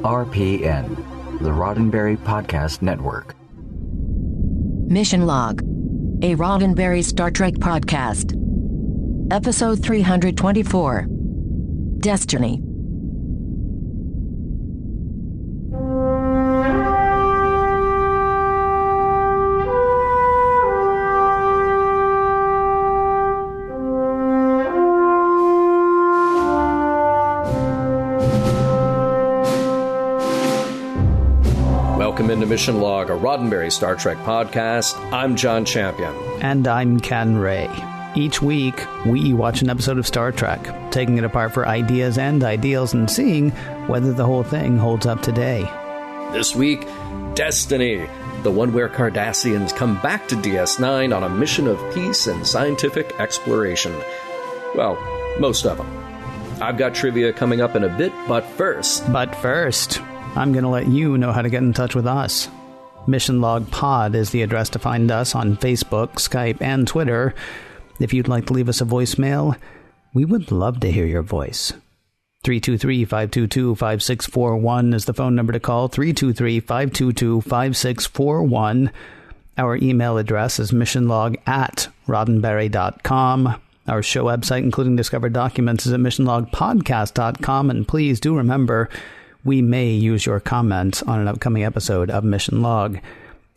RPN, the Roddenberry Podcast Network. Mission Log, a Roddenberry Star Trek podcast. Episode 324, Destiny. Welcome into Mission Log, a Roddenberry Star Trek podcast. I'm John Champion. And I'm Ken Ray. Each week, we watch an episode of Star Trek, taking it apart for ideas and ideals and seeing whether the whole thing holds up today. This week, Destiny, the one where Cardassians come back to DS9 on a mission of peace and scientific exploration. Well, most of them. I've got trivia coming up in a bit, but first, I'm going to let you know how to get in touch with us. Mission Log Pod is the address to find us on Facebook, Skype, and Twitter. If you'd like to leave us a voicemail, we would love to hear your voice. 323-522-5641 is the phone number to call, 323-522-5641. Our email address is missionlog@roddenberry.com. Our show website, including discovered documents, is at missionlogpodcast.com. And please do remember, we may use your comments on an upcoming episode of Mission Log.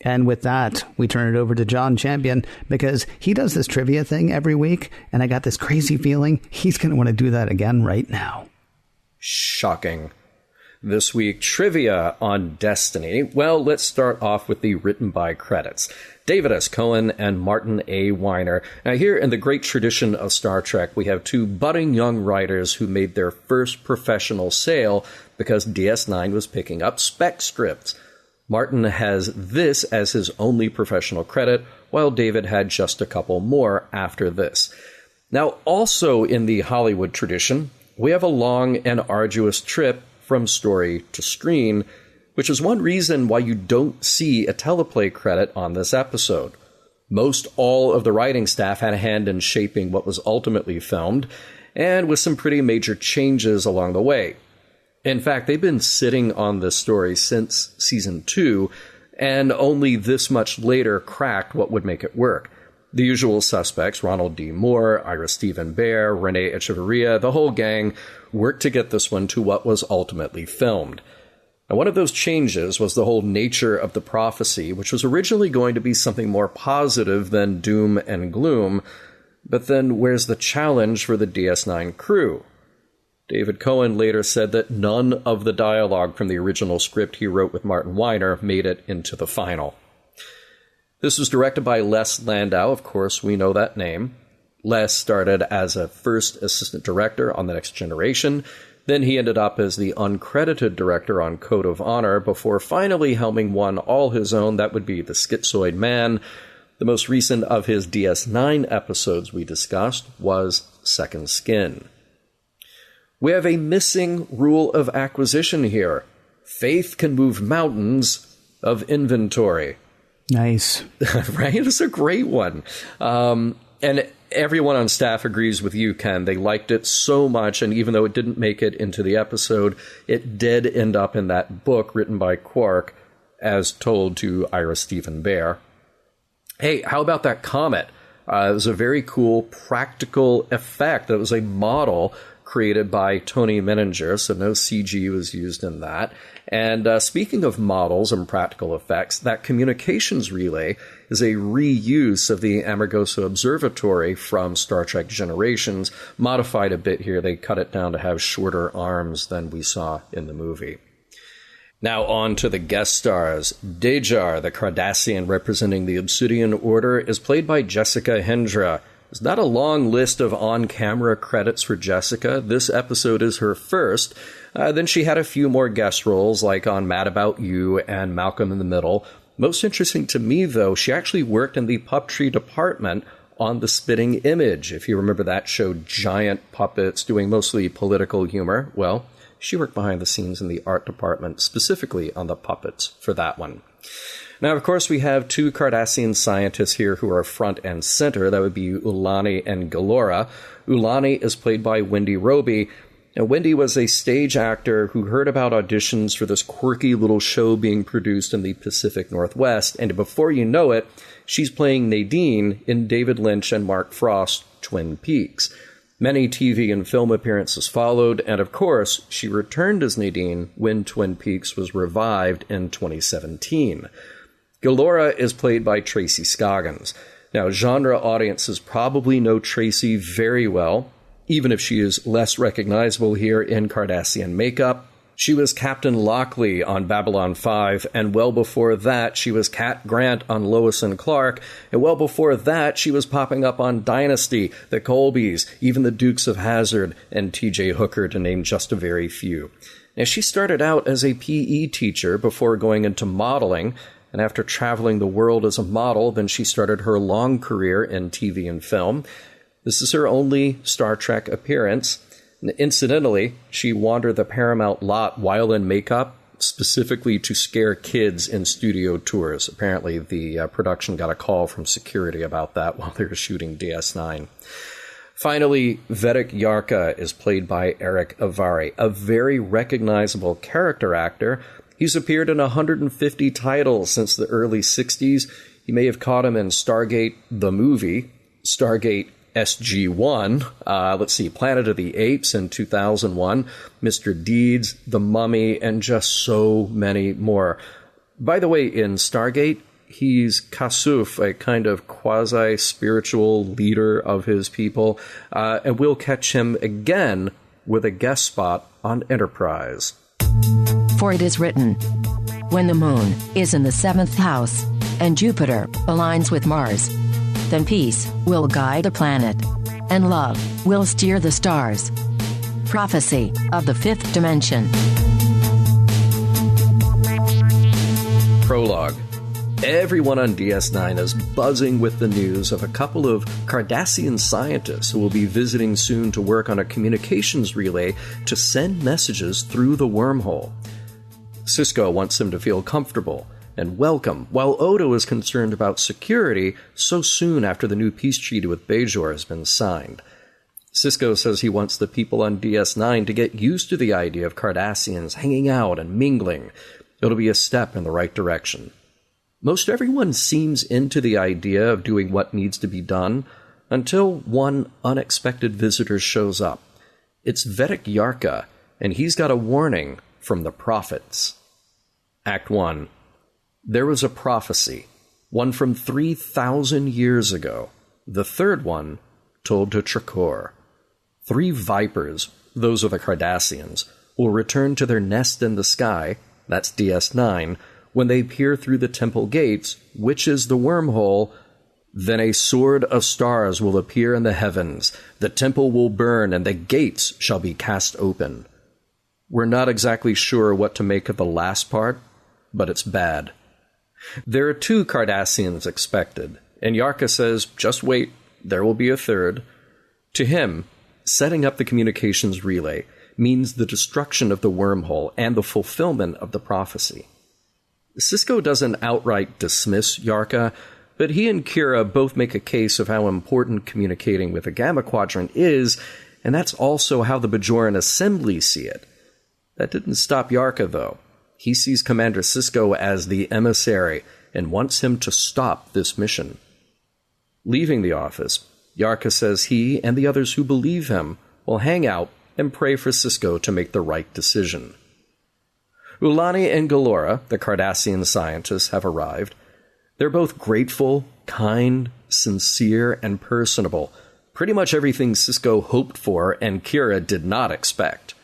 And with that, we turn it over to John Champion, because he does this trivia thing every week, and I got this crazy feeling he's going to want to do that again right now. Shocking. This week, trivia on Destiny. Well, let's start off with the written by credits. David S. Cohen and Martin A. Weiner. Now, here in the great tradition of Star Trek, we have two budding young writers who made their first professional sale because DS9 was picking up spec scripts. Martin has this as his only professional credit, while David had just a couple more after this. Now, also in the Hollywood tradition, we have a long and arduous trip from story to screen, which is one reason why you don't see a teleplay credit on this episode. Most all of the writing staff had a hand in shaping what was ultimately filmed, and with some pretty major changes along the way. In fact, they've been sitting on this story since season 2, and only this much later cracked what would make it work. The usual suspects, Ronald D. Moore, Ira Stephen Bear, Renee Echeverria, the whole gang, worked to get this one to what was ultimately filmed. Now, one of those changes was the whole nature of the prophecy, which was originally going to be something more positive than doom and gloom. But then where's the challenge for the DS9 crew? David Cohen later said that none of the dialogue from the original script he wrote with Martin Weiner made it into the final. This was directed by Les Landau. Of course, we know that name. Les started as a first assistant director on The Next Generation. Then he ended up as the uncredited director on Code of Honor before finally helming one all his own. That would be The Schizoid Man. The most recent of his DS9 episodes we discussed was Second Skin. We have a missing rule of acquisition here. Faith can move mountains of inventory. Nice. Right? It's a great one. And everyone on staff agrees with you, Ken. They liked it so much, and even though it didn't make it into the episode, it did end up in that book written by Quark, as told to Ira Stephen Bear. Hey, how about that comet? It was a very cool practical effect. It was a model created by Tony Menninger, so no CG was used in that. And speaking of models and practical effects, that communications relay is a reuse of the Amargosa Observatory from Star Trek Generations, modified a bit here. They cut it down to have shorter arms than we saw in the movie. Now on to the guest stars. Dejar, the Cardassian representing the Obsidian Order, is played by Jessica Hendra. There's not a long list of on-camera credits for Jessica. This episode is her first. Then she had a few more guest roles, like on Mad About You and Malcolm in the Middle. Most interesting to me, though, she actually worked in the puppetry department on The Spitting Image. If you remember that show, giant puppets doing mostly political humor. Well, she worked behind the scenes in the art department, specifically on the puppets for that one. Now, of course, we have two Cardassian scientists here who are front and center. That would be Ulani and Galora. Ulani is played by Wendy Roby, And Wendy was a stage actor who heard about auditions for this quirky little show being produced in the Pacific Northwest, and before you know it, she's playing Nadine in David Lynch and Mark Frost's Twin Peaks. Many TV and film appearances followed, and of course, she returned as Nadine when Twin Peaks was revived in 2017. Galora is played by Tracy Scoggins. Now, genre audiences probably know Tracy very well, even if she is less recognizable here in Cardassian makeup. She was Captain Lockley on Babylon 5, and well before that, she was Cat Grant on Lois and Clark, and well before that, she was popping up on Dynasty, The Colbys, even the Dukes of Hazzard, and T.J. Hooker, to name just a very few. Now, she started out as a PE teacher before going into modeling, and after traveling the world as a model, then she started her long career in TV and film. This is her only Star Trek appearance. Incidentally, she wandered the Paramount lot while in makeup, specifically to scare kids in studio tours. Apparently, the production got a call from security about that while they were shooting DS9. Finally, Vedek Yarka is played by Eric Avari, a very recognizable character actor. He's appeared in 150 titles since the early 60s. You may have caught him in Stargate the movie, Stargate SG-1, Planet of the Apes in 2001, Mr. Deeds, The Mummy, and just so many more. By the way, in Stargate, he's Kasuf, a kind of quasi-spiritual leader of his people, and we'll catch him again with a guest spot on Enterprise. For it is written, when the moon is in the 7th house, and Jupiter aligns with Mars, then peace will guide the planet, and love will steer the stars. Prophecy of the 5th dimension. Prologue. Everyone on DS9 is buzzing with the news of a couple of Cardassian scientists who will be visiting soon to work on a communications relay to send messages through the wormhole. Sisko wants them to feel comfortable and welcome, while Odo is concerned about security so soon after the new peace treaty with Bajor has been signed. Sisko says he wants the people on DS9 to get used to the idea of Cardassians hanging out and mingling. It'll be a step in the right direction. Most everyone seems into the idea of doing what needs to be done until one unexpected visitor shows up. It's Vedek Yarka, and he's got a warning from the prophets. Act 1. There was a prophecy, one from 3,000 years ago, the third one told to Trakor. 3 vipers, those are the Cardassians, will return to their nest in the sky, that's DS9, when they peer through the temple gates, which is the wormhole. Then a sword of stars will appear in the heavens, the temple will burn, and the gates shall be cast open. We're not exactly sure what to make of the last part, but it's bad. There are 2 Cardassians expected, and Yarka says, just wait, there will be a third. To him, setting up the communications relay means the destruction of the wormhole and the fulfillment of the prophecy. Sisko doesn't outright dismiss Yarka, but he and Kira both make a case of how important communicating with the Gamma Quadrant is, and that's also how the Bajoran Assembly see it. That didn't stop Yarka, though. He sees Commander Sisko as the emissary and wants him to stop this mission. Leaving the office, Yarka says he and the others who believe him will hang out and pray for Sisko to make the right decision. Ulani and Galora, the Cardassian scientists, have arrived. They're both grateful, kind, sincere, and personable. Pretty much everything Sisko hoped for and Kira did not expect.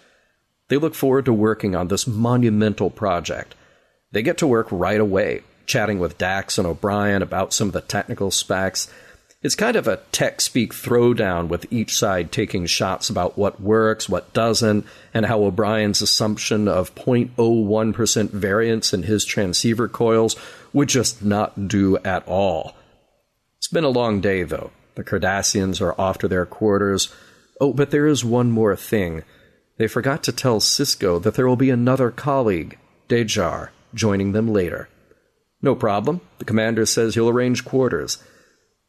They look forward to working on this monumental project. They get to work right away, chatting with Dax and O'Brien about some of the technical specs. It's kind of a tech-speak throwdown, with each side taking shots about what works, what doesn't, and how O'Brien's assumption of 0.01% variance in his transceiver coils would just not do at all. It's been a long day, though. The Cardassians are off to their quarters. Oh, but there is one more thing. They forgot to tell Sisko that there will be another colleague, Dejar, joining them later. No problem. The commander says he'll arrange quarters.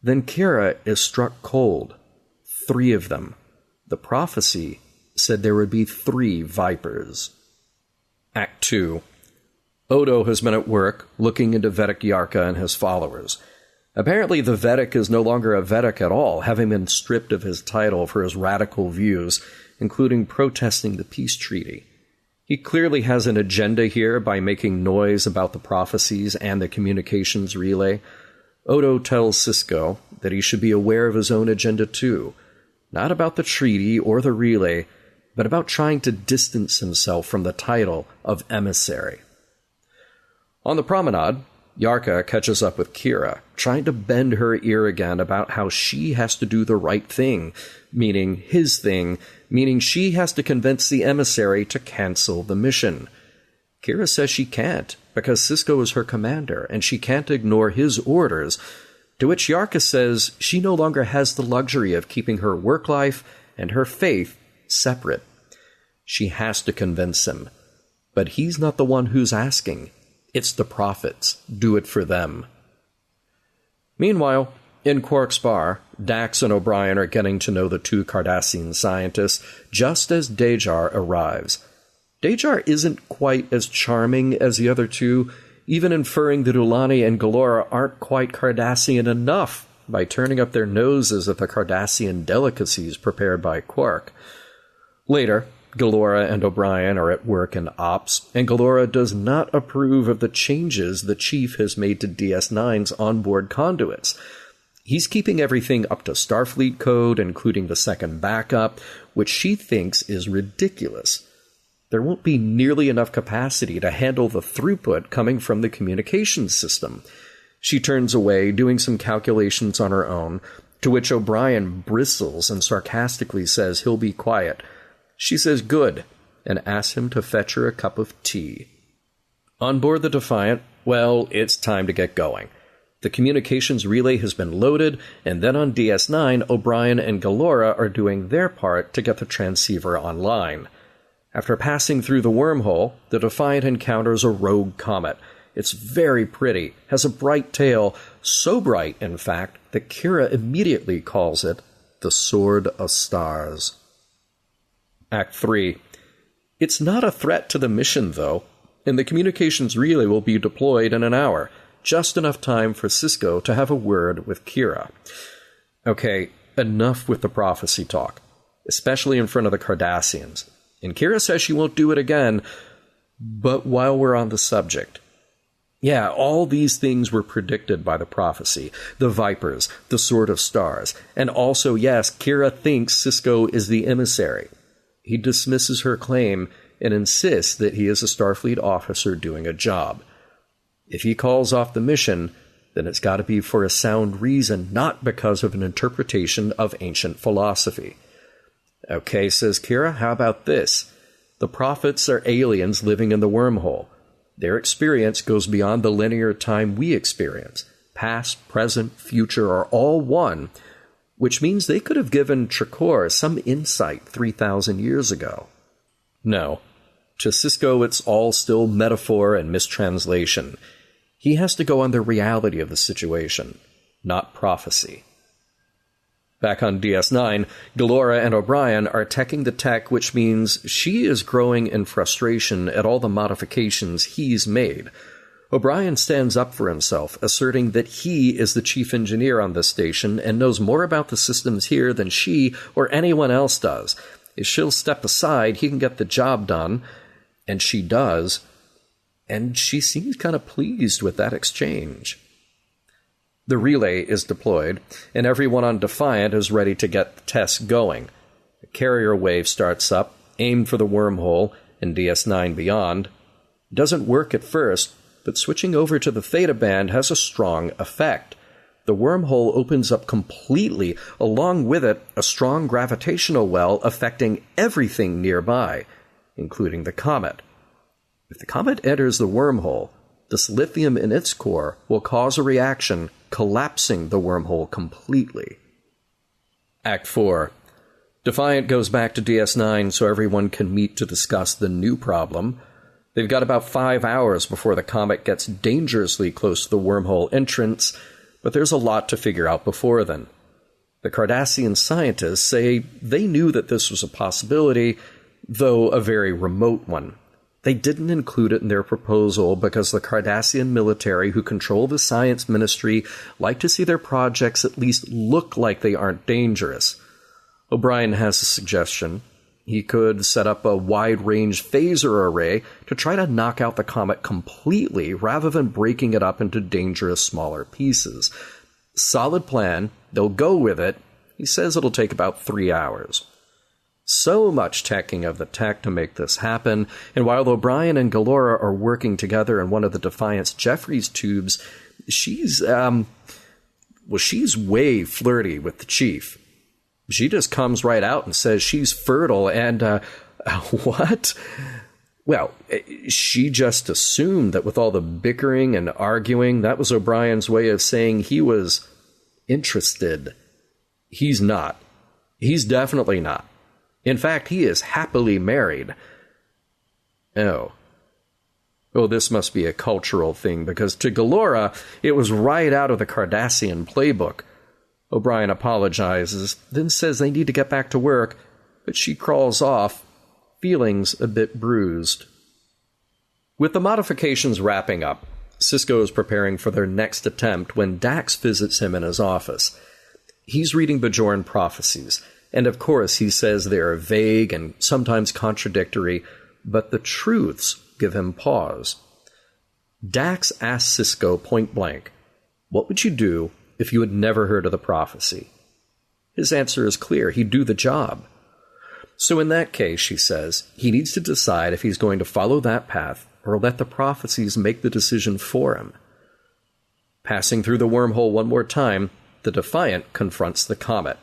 Then Kira is struck cold. 3 of them. The prophecy said there would be 3 Vipers. Act 2. Odo has been at work, looking into Vedic Yarka and his followers. Apparently the Vedic is no longer a Vedic at all, having been stripped of his title for his radical views, including protesting the peace treaty. He clearly has an agenda here by making noise about the prophecies and the communications relay. Odo tells Sisko that he should be aware of his own agenda too, not about the treaty or the relay, but about trying to distance himself from the title of emissary. On the promenade, Yarka catches up with Kira, trying to bend her ear again about how she has to do the right thing, meaning his thing, meaning she has to convince the emissary to cancel the mission. Kira says she can't, because Sisko is her commander, and she can't ignore his orders, to which Yarka says she no longer has the luxury of keeping her work life and her faith separate. She has to convince him. But he's not the one who's asking. It's the prophets. Do it for them. Meanwhile, in Quark's bar, Dax and O'Brien are getting to know the 2 Cardassian scientists just as Dejar arrives. Dejar isn't quite as charming as the other 2, even inferring that Ulani and Galora aren't quite Cardassian enough by turning up their noses at the Cardassian delicacies prepared by Quark. Later, Galora and O'Brien are at work in ops, and Galora does not approve of the changes the Chief has made to DS9's onboard conduits. He's keeping everything up to Starfleet code, including the second backup, which she thinks is ridiculous. There won't be nearly enough capacity to handle the throughput coming from the communications system. She turns away, doing some calculations on her own, to which O'Brien bristles and sarcastically says he'll be quiet. She says good, and asks him to fetch her a cup of tea. On board the Defiant, well, it's time to get going. The communications relay has been loaded, and then on DS9, O'Brien and Galora are doing their part to get the transceiver online. After passing through the wormhole, the Defiant encounters a rogue comet. It's very pretty, has a bright tail, so bright, in fact, that Kira immediately calls it the Sword of Stars. Act 3. It's not a threat to the mission, though, and the communications relay will be deployed in an hour, just enough time for Sisko to have a word with Kira. Okay, enough with the prophecy talk, especially in front of the Cardassians. And Kira says she won't do it again, but while we're on the subject, yeah, all these things were predicted by the prophecy. The Vipers, the Sword of Stars, and also, yes, Kira thinks Sisko is the emissary. He dismisses her claim and insists that he is a Starfleet officer doing a job. If he calls off the mission, then it's got to be for a sound reason, not because of an interpretation of ancient philosophy. Okay, says Kira, how about this? The prophets are aliens living in the wormhole. Their experience goes beyond the linear time we experience. Past, present, future are all one, which means they could have given Trakor some insight 3,000 years ago. No. To Sisko, it's all still metaphor and mistranslation. He has to go on the reality of the situation, not prophecy. Back on DS9, Galora and O'Brien are teching the tech, which means she is growing in frustration at all the modifications he's made. O'Brien stands up for himself, asserting that he is the chief engineer on this station and knows more about the systems here than she or anyone else does. If she'll step aside, he can get the job done, and she does, and she seems kind of pleased with that exchange. The relay is deployed, and everyone on Defiant is ready to get the tests going. A carrier wave starts up, aimed for the wormhole and DS9 beyond. It doesn't work at first, but switching over to the Theta band has a strong effect. The wormhole opens up completely, along with it a strong gravitational well affecting everything nearby, including the comet. If the comet enters the wormhole, this lithium in its core will cause a reaction, collapsing the wormhole completely. Act 4. Defiant goes back to DS9 so everyone can meet to discuss the new problem. They've got about 5 hours before the comet gets dangerously close to the wormhole entrance, but there's a lot to figure out before then. The Cardassian scientists say they knew that this was a possibility, though a very remote one. They didn't include it in their proposal because the Cardassian military, who control the science ministry, like to see their projects at least look like they aren't dangerous. O'Brien has a suggestion. He could set up a wide-range phaser array to try to knock out the comet completely rather than breaking it up into dangerous smaller pieces. Solid plan. They'll go with it. He says it'll take about 3 hours. So much teching of the tech to make this happen, and while O'Brien and Galora are working together in one of the Defiant's Jeffries tubes, she's way flirty with the chief. She just comes right out and says she's fertile, and, what? Well, she just assumed that with all the bickering and arguing, that was O'Brien's way of saying he was interested. He's not. He's definitely not. In fact, he is happily married. Oh, this must be a cultural thing, because to Galora, it was right out of the Cardassian playbook. O'Brien apologizes, then says they need to get back to work, but she crawls off, feelings a bit bruised. With the modifications wrapping up, Sisko is preparing for their next attempt when Dax visits him in his office. He's reading Bajoran prophecies, and of course he says they are vague and sometimes contradictory, but the truths give him pause. Dax asks Sisko point blank, "What would you do if you had never heard of the prophecy?" His answer is clear. He'd do the job. So in that case, she says, he needs to decide if he's going to follow that path or let the prophecies make the decision for him. Passing through the wormhole one more time, the Defiant confronts the comet.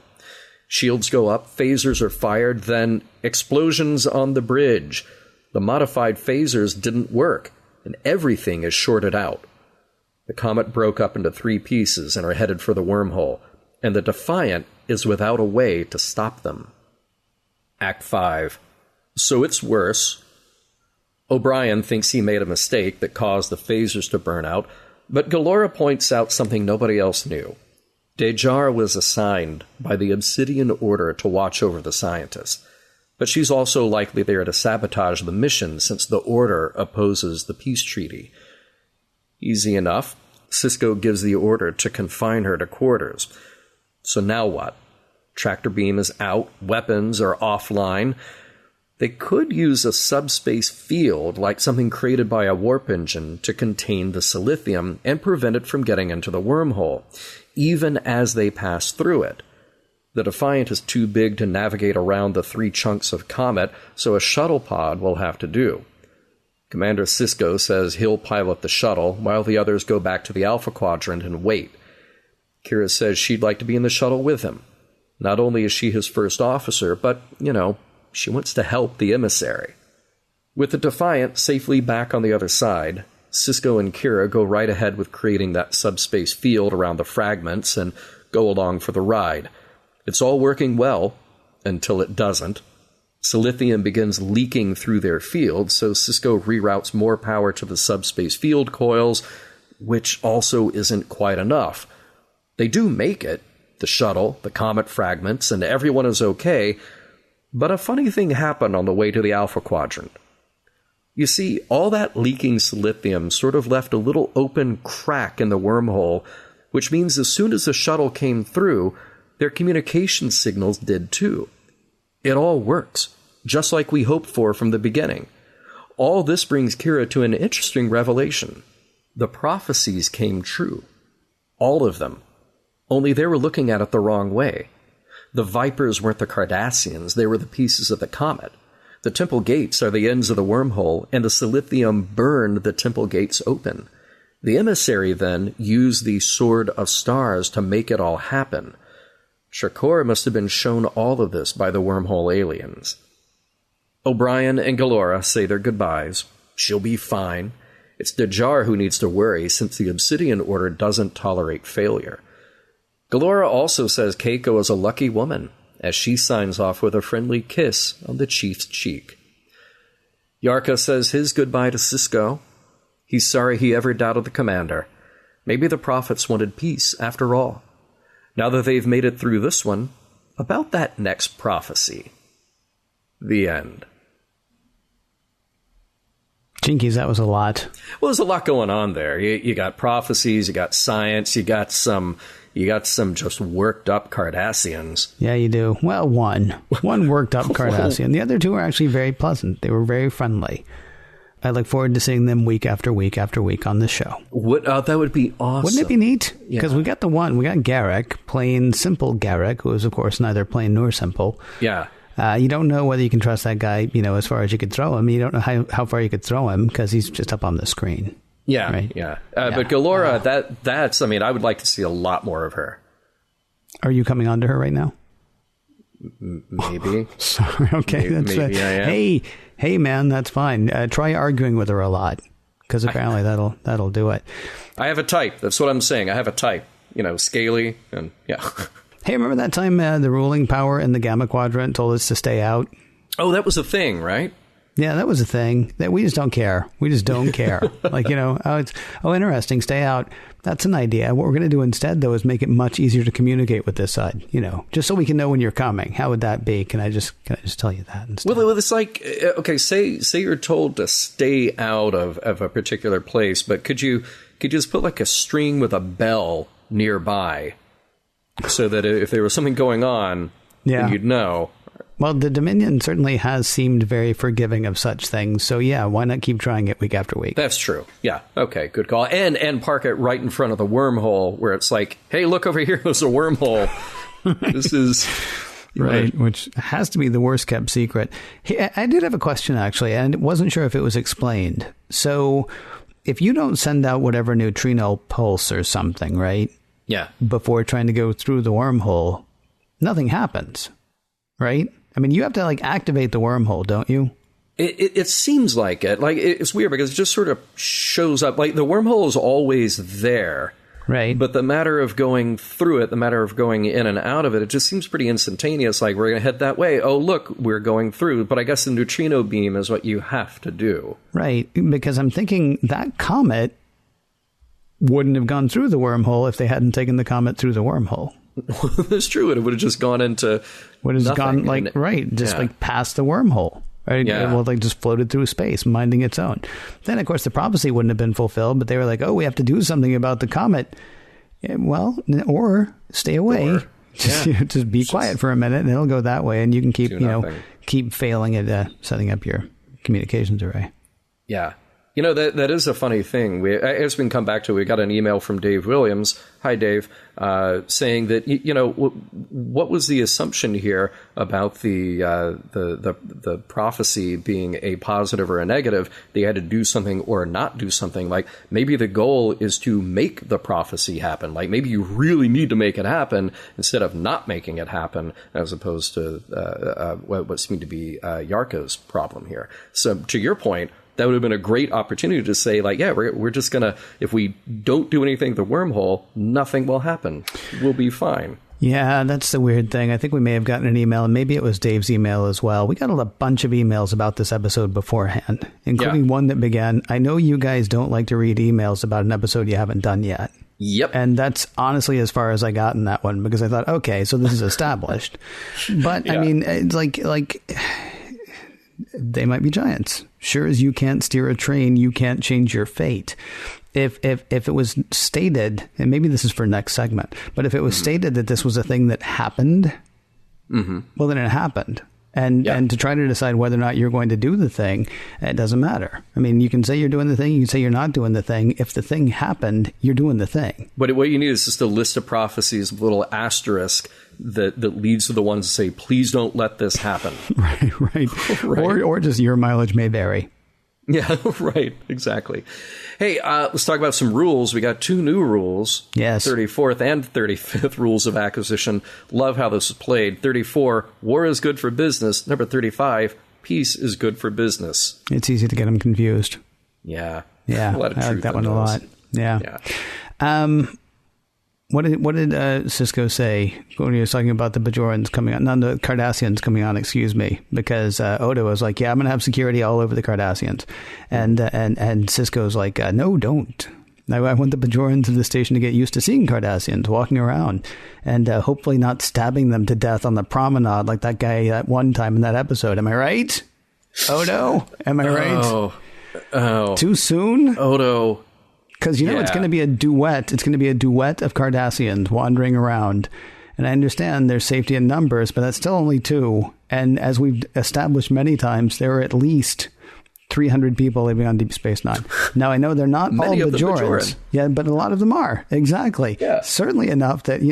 Shields go up, phasers are fired, then explosions on the bridge. The modified phasers didn't work, and everything is shorted out. The comet broke up into 3 pieces and are headed for the wormhole, and the Defiant is without a way to stop them. Act 5. So it's worse. O'Brien thinks he made a mistake that caused the phasers to burn out, but Galora points out something nobody else knew. Dejar was assigned by the Obsidian Order to watch over the scientists, but she's also likely there to sabotage the mission since the Order opposes the peace treaty. Easy enough. Sisko gives the order to confine her to quarters. So now what? Tractor beam is out, weapons are offline. They could use a subspace field, like something created by a warp engine, to contain the silithium and prevent it from getting into the wormhole, even as they pass through it. The Defiant is too big to navigate around the 3 chunks of comet, so a shuttle pod will have to do. Commander Sisko says he'll pilot the shuttle, while the others go back to the Alpha Quadrant and wait. Kira says she'd like to be in the shuttle with him. Not only is she his first officer, but, she wants to help the emissary. With the Defiant safely back on the other side, Sisko and Kira go right ahead with creating that subspace field around the fragments and go along for the ride. It's all working well, until it doesn't. Silithium begins leaking through their field, so Sisko reroutes more power to the subspace field coils, which also isn't quite enough. They do make it, the shuttle, the comet fragments, and everyone is okay, but a funny thing happened on the way to the Alpha Quadrant. You see, all that leaking silithium sort of left a little open crack in the wormhole, which means as soon as the shuttle came through, their communication signals did too. It all works, just like we hoped for from the beginning. All this brings Kira to an interesting revelation. The prophecies came true. All of them. Only they were looking at it the wrong way. The Vipers weren't the Cardassians, they were the pieces of the comet. The temple gates are the ends of the wormhole, and the silithium burned the temple gates open. The emissary, then, used the Sword of Stars to make it all happen. Shakor must have been shown all of this by the wormhole aliens. O'Brien and Galora say their goodbyes. She'll be fine. It's Dejar who needs to worry, since the Obsidian Order doesn't tolerate failure. Galora also says Keiko is a lucky woman, as she signs off with a friendly kiss on the chief's cheek. Yarka says his goodbye to Sisko. He's sorry he ever doubted the commander. Maybe the prophets wanted peace, after all. Now that they've made it through this one, about that next prophecy. The end. Jinkies, that was a lot. Well, there's a lot going on there. You got prophecies, you got science, you got some just worked up Cardassians. Yeah, you do. Well, one worked up Cardassian. The other two were actually very pleasant. They were very friendly. I look forward to seeing them week after week after week on the show. That would be awesome. Wouldn't it be neat? Because we got Garrick, plain simple Garrick, who is, of course, neither plain nor simple. Yeah. You don't know whether you can trust that guy, as far as you could throw him. You don't know how far you could throw him because he's just up on the screen. Yeah, right? Yeah. But Galora, that's, I would like to see a lot more of her. Are you coming on to her right now? Maybe. Sorry. Okay. Maybe I am. Hey, man, that's fine. Try arguing with her a lot because apparently that'll do it. I have a type. That's what I'm saying. I have a type. Scaly and yeah. Hey, remember that time the ruling power in the Gamma Quadrant told us to stay out? Oh, that was a thing, right? Yeah, that was a thing. That we just don't care. We just don't care. Interesting. Stay out. That's an idea. What we're going to do instead, though, is make it much easier to communicate with this side. Just so we can know when you're coming. How would that be? Can I just tell you that instead? Well, it's like, okay, say you're told to stay out of a particular place, but could you just put like a string with a bell nearby so that if there was something going on, then you'd know. Well, the Dominion certainly has seemed very forgiving of such things. So, yeah, why not keep trying it week after week? That's true. Yeah. Okay. Good call. And park it right in front of the wormhole where it's like, hey, look over here. There's a wormhole. This is... Right, which has to be the worst kept secret. Hey, I did have a question, actually, and wasn't sure if it was explained. So, if you don't send out whatever neutrino pulse or something, right? Yeah. Before trying to go through the wormhole, nothing happens, right? You have to activate the wormhole, don't you? It seems like it. It's weird because it just sort of shows up. Like the wormhole is always there. Right. But the matter of going through it, the matter of going in and out of it, it just seems pretty instantaneous. Like we're going to head that way. Oh, look, we're going through. But I guess the neutrino beam is what you have to do. Right. Because I'm thinking that comet wouldn't have gone through the wormhole if they hadn't taken the comet through the wormhole. That's true. It would have just gone into nothing. Past the wormhole. Right? Yeah. Well, just floated through space, minding its own. Then, of course, the prophecy wouldn't have been fulfilled, but they were like, oh, we have to do something about the comet. Yeah, well, or stay away. Just be quiet for a minute, and it'll go that way, and you can keep failing at setting up your communications array. Yeah. That is a funny thing. As we can come back to, we got an email from Dave Williams. Hi, Dave, saying that, what was the assumption here about the prophecy being a positive or a negative? They had to do something or not do something. Like maybe the goal is to make the prophecy happen. Like maybe you really need to make it happen instead of not making it happen, as opposed to what seemed to be Yarko's problem here. So to your point, that would have been a great opportunity to say, we're just going to, if we don't do anything to the wormhole, nothing will happen. We'll be fine. Yeah, that's the weird thing. I think we may have gotten an email, and maybe it was Dave's email as well. We got a bunch of emails about this episode beforehand, including one that began, I know you guys don't like to read emails about an episode you haven't done yet. Yep. And that's honestly as far as I got in that one, because I thought, okay, so this is established. But, it's like... They might be giants. Sure as you can't steer a train, you can't change your fate. If it was stated, and maybe this is for next segment, but if it was stated that this was a thing that happened, well, then it happened. And to try to decide whether or not you're going to do the thing, it doesn't matter. You can say you're doing the thing, you can say you're not doing the thing. If the thing happened, you're doing the thing. But what you need is just a list of prophecies, a little asterisk that leads to the ones that say, please don't let this happen. Right. Or just your mileage may vary. Yeah, right. Exactly. Hey, let's talk about some rules. We got 2 new rules. Yes. 34th and 35th rules of acquisition. Love how this is played. 34, war is good for business. Number 35, peace is good for business. It's easy to get them confused. Yeah. Yeah. A lot of I like that one a lot. Yeah. What did Cisco say when he was talking about the Bajorans coming on? None the Cardassians coming on, excuse me, because Odo was like, "Yeah, I'm going to have security all over the Cardassians," and Cisco's like, "No, don't." I want the Bajorans of the station to get used to seeing Cardassians walking around and hopefully not stabbing them to death on the promenade like that guy that one time in that episode. Am I right? Odo? Am I right? Oh. Too soon? Odo. Because, it's going to be a duet. It's going to be a duet of Cardassians wandering around. And I understand there's safety in numbers, but that's still only 2. And as we've established many times, there are at least 300 people living on Deep Space Nine. Now, I know they're not all Bajorans. Yeah, but a lot of them are. Exactly. Yeah. Certainly enough that,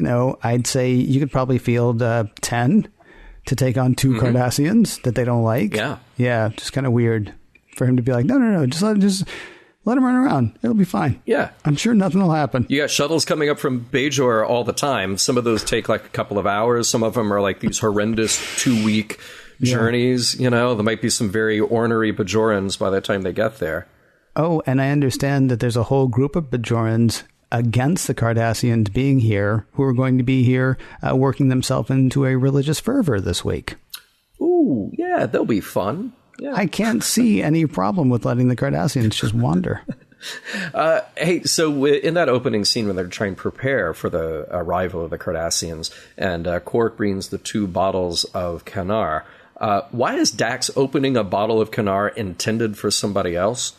I'd say you could probably field 10 to take on 2 Cardassians that they don't like. Yeah. Yeah, just kind of weird for him to be like, no, just let him run around. It'll be fine. Yeah. I'm sure nothing will happen. You got shuttles coming up from Bajor all the time. Some of those take like a couple of hours. Some of them are like these horrendous 2-week journeys. There might be some very ornery Bajorans by the time they get there. Oh, and I understand that there's a whole group of Bajorans against the Cardassians being here who are going to be here working themselves into a religious fervor this week. Ooh, yeah, they'll be fun. Yeah. I can't see any problem with letting the Cardassians just wander. Hey, so in that opening scene when they're trying to prepare for the arrival of the Cardassians, and Quark brings the 2 bottles of Kanar, why is Dax opening a bottle of Kanar intended for somebody else?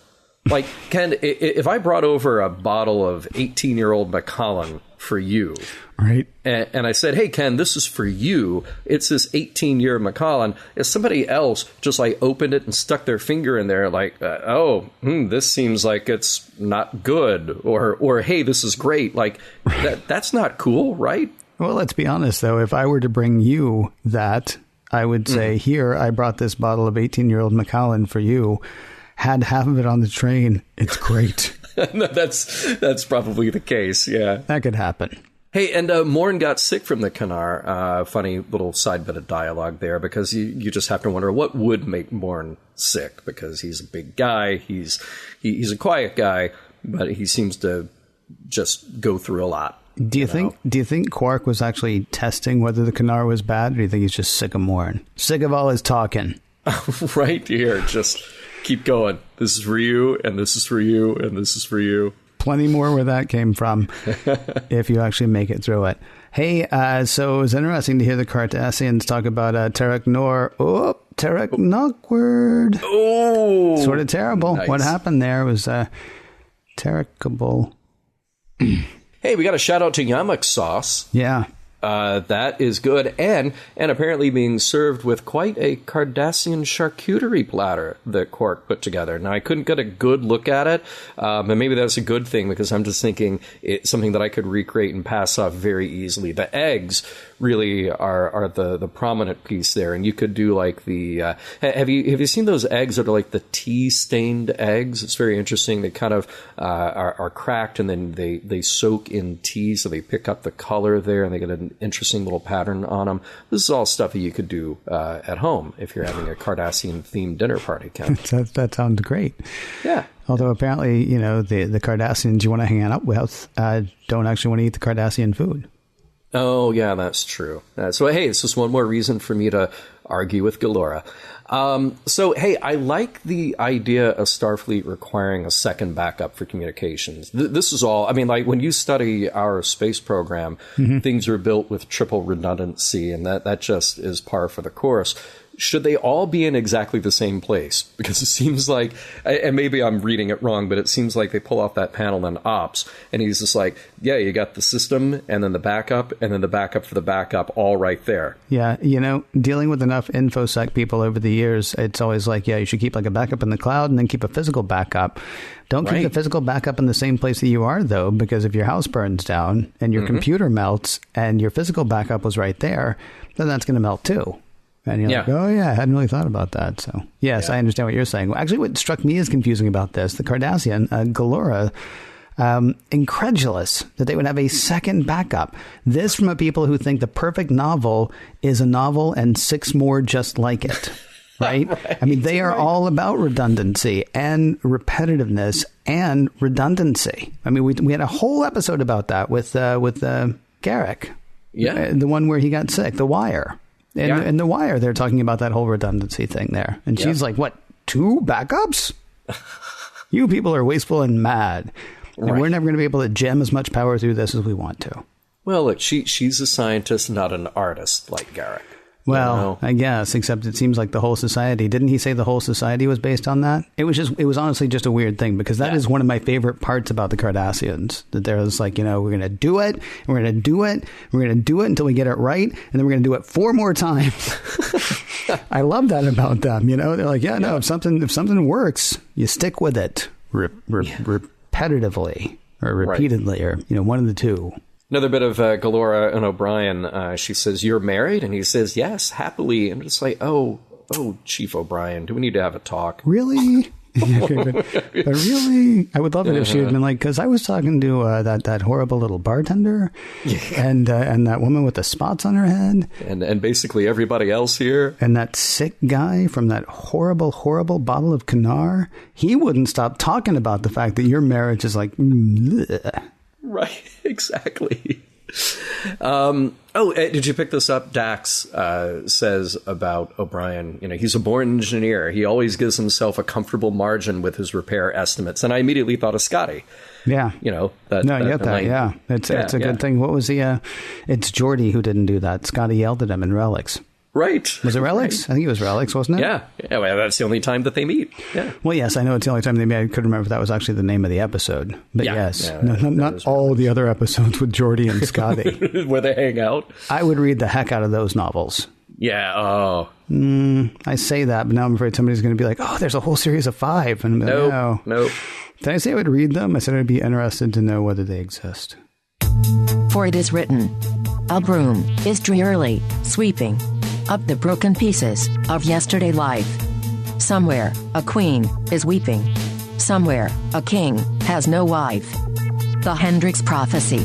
Like, Ken, if I brought over a bottle of 18-year-old Macallan for you, right, and I said, hey, Ken, this is for you, it's this 18-year Macallan, if somebody else just like opened it and stuck their finger in there like, this seems like it's not good, or hey, this is great, like, that's not cool, right? Well, let's be honest, though. If I were to bring you that, I would say, here, I brought this bottle of 18-year-old Macallan for you. Had half of it on the train. It's great. No, that's probably the case, yeah. That could happen. Hey, and Morn got sick from the Kanar. Funny little side bit of dialogue there, because you just have to wonder what would make Morn sick, because he's a big guy, he's a quiet guy, but he seems to just go through a lot. Do you think Quark was actually testing whether the Kanar was bad, or do you think he's just sick of Morn? Sick of all his talking. Right here, just keep going. This is for you, and this is for you, and this is for you. Plenty more where that came from, if you actually make it through it. Hey, so it was interesting to hear the Cardassians talk about Terek Nor. Oh, Terek Nockward. Oh! Sort of terrible. Nice. What happened there was Terekable. Hey, we got a shout out to Yamak sauce. Yeah. That is good, and apparently being served with quite a Cardassian charcuterie platter that Quark put together. Now, I couldn't get a good look at it, and maybe that's a good thing, because I'm just thinking it's something that I could recreate and pass off very easily. The eggs really are the prominent piece there, and you could do like the have you seen those eggs that are like the tea-stained eggs? It's very interesting. They kind of are cracked, and then they soak in tea, so they pick up the color there, and they get an interesting little pattern on them. This is all stuff that you could do at home if you're having a Cardassian-themed dinner party, Ken. That sounds great. Yeah. Although apparently, the Cardassians you want to hang out with don't actually want to eat the Cardassian food. Oh, yeah, that's true. So, hey, it's just one more reason for me to argue with Galora. So, hey, I like the idea of Starfleet requiring a second backup for communications. This is all, I mean, like when you study our space program, things are built with triple redundancy, and that just is par for the course. Should they all be in exactly the same place? Because it seems like, and maybe I'm reading it wrong, but it seems like they pull off that panel in Ops, and he's just like, yeah, you got the system, and then the backup, and then the backup for the backup, all right there. Yeah, dealing with enough InfoSec people over the years, it's always like, yeah, you should keep like a backup in the cloud, and then keep a physical backup. Don't keep the physical backup in the same place that you are, though, because if your house burns down, and your computer melts, and your physical backup was right there, then that's going to melt too. And you're like, oh, yeah, I hadn't really thought about that. So, yes, I understand what you're saying. Actually, what struck me as confusing about this, the Cardassian, Galora, incredulous that they would have a second backup. This from a people who think the perfect novel is a novel and 6 more just like it. Right? I mean, they are all about redundancy and repetitiveness and redundancy. I mean, we had a whole episode about that with Garrick. Yeah. The one where he got sick, The Wire. In The Wire, they're talking about that whole redundancy thing there. And she's like, what, 2 backups? You people are wasteful and mad. And we're never going to be able to jam as much power through this as we want to. Well, look, she's a scientist, not an artist like Garak. Well, I guess, except it seems like the whole society. Didn't he say the whole society was based on that? It was honestly just a weird thing, because that is one of my favorite parts about the Cardassians. That there's like, we're going to do it, and we're going to do it, and we're going to do it until we get it right, and then we're going to do it 4 more times. I love that about them. They're like, no, if something works, you stick with it repetitively or repeatedly, or one of the two. Another bit of Galora and O'Brien. She says, "You're married?" And he says, "Yes, happily." And it's like, oh, Chief O'Brien, do we need to have a talk? Really? but really, I would love it if she had been like, because I was talking to that horrible little bartender, and that woman with the spots on her head, and basically everybody else here, and that sick guy from that horrible bottle of Canar. He wouldn't stop talking about the fact that your marriage is like. Bleh. Right, exactly. Did you pick this up? Dax says about O'Brien, he's a born engineer. He always gives himself a comfortable margin with his repair estimates. And I immediately thought of Scotty. Yeah. You get that. Yeah. It's a good thing. What was it's Geordi who didn't do that. Scotty yelled at him in Relics. Right. Was it Relics? Right. I think it was Relics, wasn't it? Yeah. Well, that's the only time that they meet. Yeah. Well, yes, I know it's the only time they meet. I couldn't remember if that was actually the name of the episode. But yes, not all the other episodes with Geordi and Scotty. Where they hang out. I would read the heck out of those novels. Yeah. Oh. I say that, but now I'm afraid somebody's going to be like, oh, there's a whole series of 5. And Nope. Did I say I would read them? I said I'd be interested to know whether they exist. For it is written, a broom is drearily sweeping up the broken pieces of yesterday life. Somewhere, a queen is weeping. Somewhere, a king has no wife. The Hendrix Prophecy.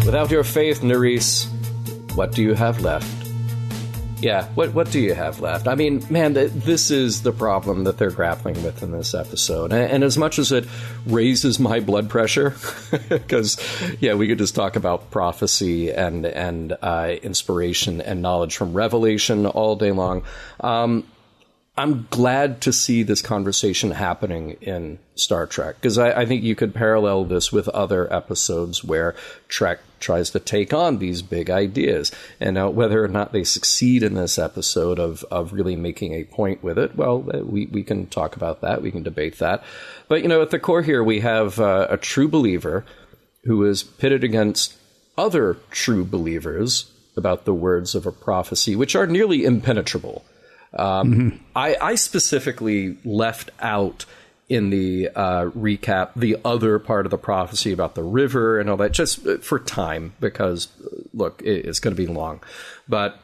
Without your faith, Nerys, what do you have left? Yeah, what do you have left? I mean, man, this is the problem that they're grappling with in this episode. And as much as it raises my blood pressure, because, we could just talk about prophecy and inspiration and knowledge from Revelation all day long. I'm glad to see this conversation happening in Star Trek, because I think you could parallel this with other episodes where Trek tries to take on these big ideas. And whether or not they succeed in this episode of really making a point with it, well, we can talk about that. We can debate that. But, at the core here, we have a true believer who is pitted against other true believers about the words of a prophecy, which are nearly impenetrable. I specifically left out in the recap the other part of the prophecy about the river and all that, just for time, because, look, it's going to be long. But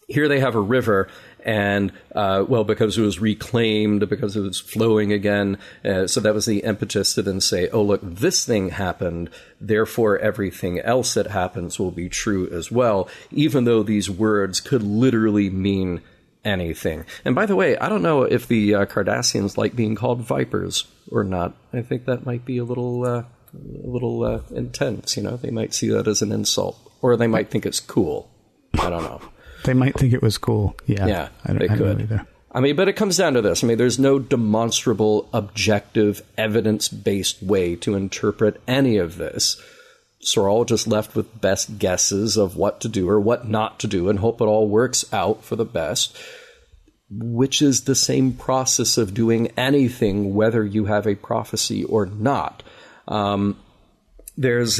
here they have a river, and, because it was reclaimed, because it was flowing again, so that was the impetus to then say, oh, look, this thing happened, therefore everything else that happens will be true as well, even though these words could literally mean anything. And by the way, I don't know if the Cardassians like being called vipers or not. I think that might be a little intense. They might see that as an insult, or they might think it's cool. I don't know. They might think it was cool. Yeah, they could. Don't know either. I mean, but it comes down to this. I mean, there's no demonstrable, objective, evidence-based way to interpret any of this. So we're all just left with best guesses of what to do or what not to do and hope it all works out for the best, which is the same process of doing anything, whether you have a prophecy or not. There's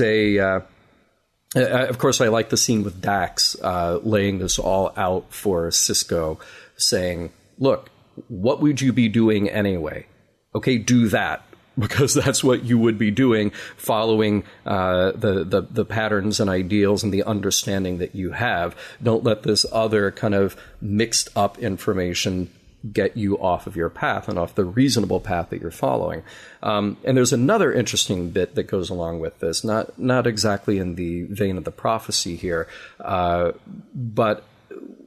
of course, I like the scene with Dax laying this all out for Sisko, saying, look, what would you be doing anyway? Okay, do that. Because that's what you would be doing, following the patterns and ideals and the understanding that you have. Don't let this other kind of mixed up information get you off of your path and off the reasonable path that you're following. And there's another interesting bit that goes along with this, not exactly in the vein of the prophecy here, but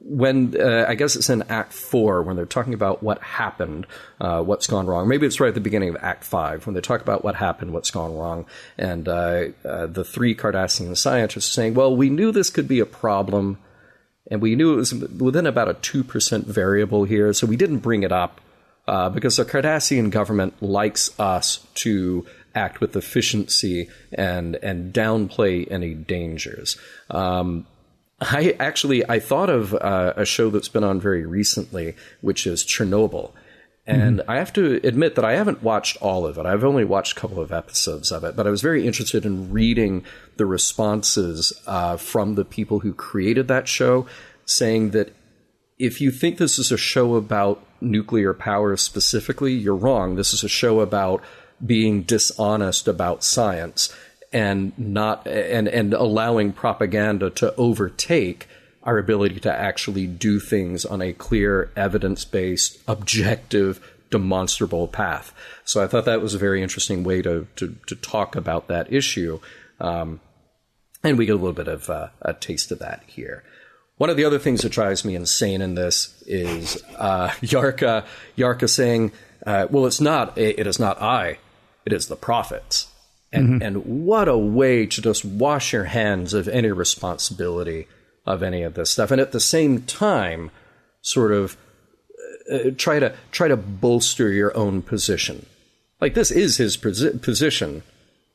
when I guess it's in Act 4 when they're talking about what happened, what's gone wrong. Maybe it's right at the beginning of Act 5 when they talk about what happened, what's gone wrong, and the 3 Cardassian scientists are saying, well, we knew this could be a problem, and we knew it was within about a 2% variable here, so we didn't bring it up. because the Cardassian government likes us to act with efficiency and downplay any dangers. I thought of a show that's been on very recently, which is Chernobyl. And I have to admit that I haven't watched all of it. I've only watched a couple of episodes of it, but I was very interested in reading the responses from the people who created that show, saying that if you think this is a show about nuclear power specifically, you're wrong. This is a show about being dishonest about science and allowing propaganda to overtake our ability to actually do things on a clear, evidence-based, objective, demonstrable path. So I thought that was a very interesting way to talk about that issue. And we get a little bit of a taste of that here. One of the other things that drives me insane in this is Yarka saying, well, it is not I, it is the prophets. And what a way to just wash your hands of any responsibility of any of this stuff. And at the same time, sort of try to bolster your own position. Like, this is his position,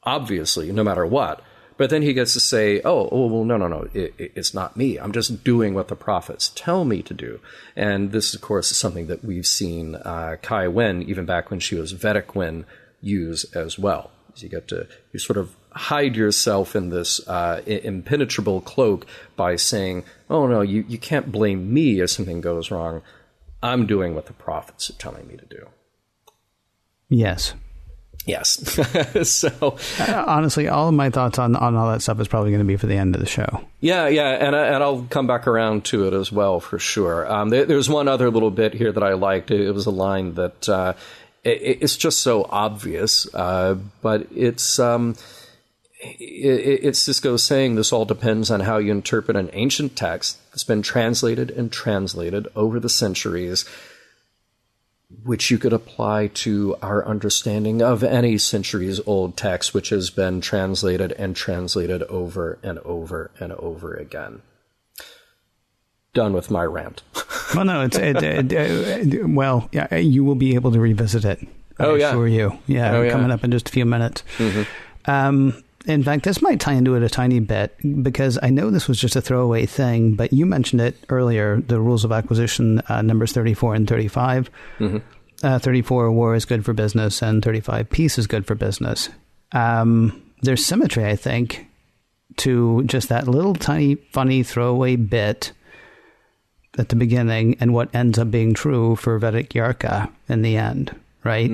obviously, no matter what. But then he gets to say, well, no, it's not me. I'm just doing what the prophets tell me to do. And this, of course, is something that we've seen Kai Wen, even back when she was Vedic Wen, use as well. So you sort of hide yourself in this impenetrable cloak by saying, oh, no, you can't blame me if something goes wrong. I'm doing what the prophets are telling me to do. Yes. So honestly, all of my thoughts on all that stuff is probably going to be for the end of the show. Yeah, and I'll come back around to it as well, for sure. There's one other little bit here that I liked. It was a line that it's just so obvious, but it's Sisko saying this all depends on how you interpret an ancient text that's been translated and translated over the centuries, which you could apply to our understanding of any centuries-old text, which has been translated and translated over and over and over again. Done with my rant. Well, no, well, yeah, you will be able to revisit it. I assure you. Yeah, coming up in just a few minutes. In fact, this might tie into it a tiny bit, because I know this was just a throwaway thing, but you mentioned it earlier, the rules of acquisition, numbers 34 and 35. 34, war is good for business, and 35, peace is good for business. There's symmetry, I think, to just that little tiny funny throwaway bit at the beginning and what ends up being true for Vedic Yarka in the end, right?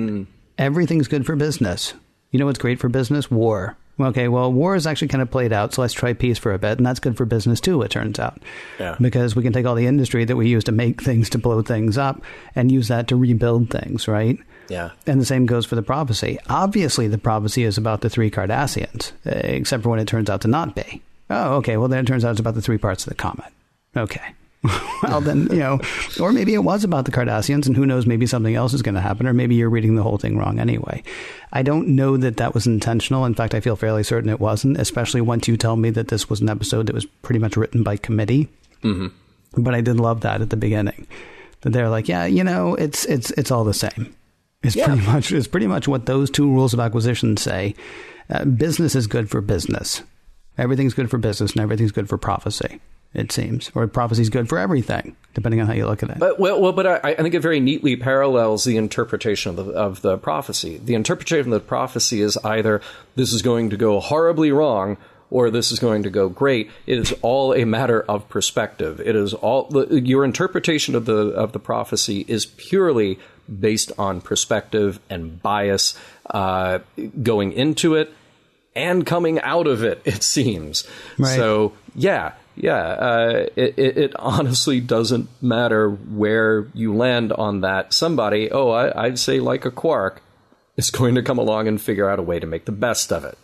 Everything's good for business. You know what's great for business? War. Okay, well, war is actually kind of played out, so let's try peace for a bit, and that's good for business too, it turns out. Yeah. Because we can take all the industry that we use to make things, to blow things up, and use that to rebuild things, right? Yeah. And the same goes for the prophecy. Obviously, the prophecy is about the 3 Cardassians, except for when it turns out to not be. Oh, okay, well, then it turns out it's about the 3 parts of the comet. Okay. Well, then, or maybe it was about the Cardassians, and who knows, maybe something else is going to happen, or maybe you're reading the whole thing wrong anyway. I don't know that was intentional. In fact, I feel fairly certain it wasn't, especially once you tell me that this was an episode that was pretty much written by committee. But I did love that at the beginning, that they're like, yeah, it's all the same. It's pretty much what those 2 rules of acquisition say. Business is good for business. Everything's good for business, and everything's good for prophecy, it seems. Or prophecy's good for everything, depending on how you look at it. But I think it very neatly parallels the interpretation of the prophecy. The interpretation of the prophecy is either this is going to go horribly wrong or this is going to go great. It is all a matter of perspective. It is all your interpretation of the prophecy is purely based on perspective and bias going into it and coming out of it, it seems. Right. So, it honestly doesn't matter where you land on that. Somebody, I'd say like a quark, is going to come along and figure out a way to make the best of it.